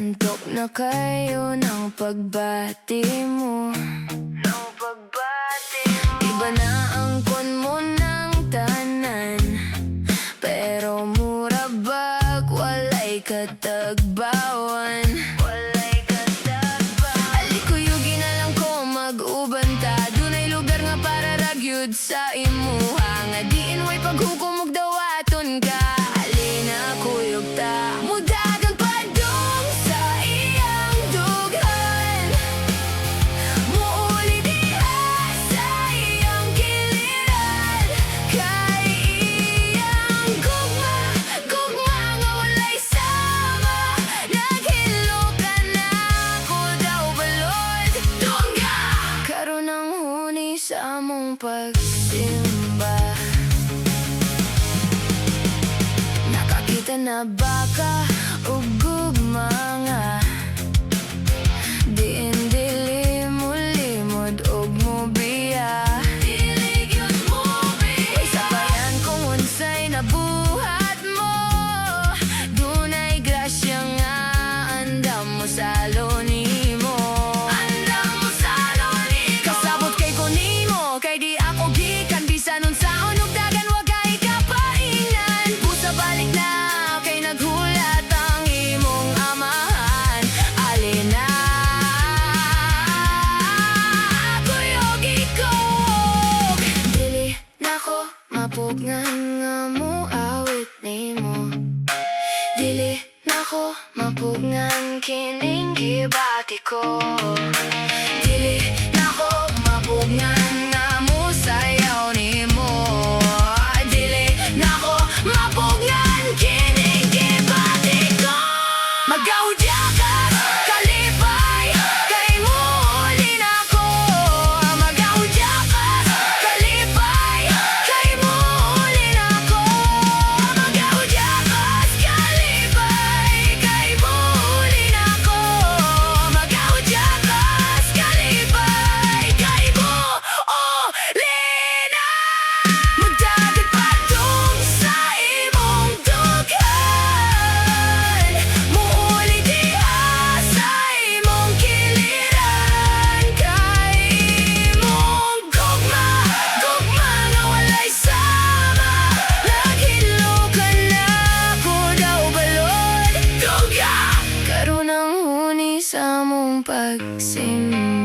Bantok na kayo ng pagbati mo. Diba naangkon mo ng tanan, pero mura bag walay katagbawan. Ali kuyugi nalang ko mag-uban ta. Dunay lugar nga para ragyud sa imuha. Nga diin way paghukom ug dawatun ka. Ali na kuyog ta. Mudagan padung sa iyang dughan. Muuli diha sa iyang giliran. Kay iyang gugma, gugma nga walay sama. Naghilo ka na ko daw balod. Tungga! Karon ang huni sa among pagsimba. Nakakita na baka ug gugma nga. Diin dili mo limod ug mo biya. Way sabayan kung unsay nabuhat mo. Dunay grasya nga andam mo sa nimo. Kasabot kay ko nimo, kay di ako gikan bisan unsaon ug dagan wa kay kapainan. Busa balik na kay naghulat ang imong amahan. Alina kuyogi ko. Dili nako mapugnan nga mo awit nimo. Dili nako mapugnan kining gibati ko. Dili nako mapugnan nga mo sayaw nimo. Dili nako mapugnan kining gibati ko. Magahudyakas kalipay kay muli nako. Magahudyakas kalipay kay muli nako. Magahudyakas kalipay kay muli nako. Magahudyakas kalipay kay muli na. Mudagan padung sa imong dughan. Muuli diha sa imong giliran. Kay imong gugma, gugma nga walay sama. Naghilo ka na ko daw balod. Tungga! Karon ang huni sa among pagsimba.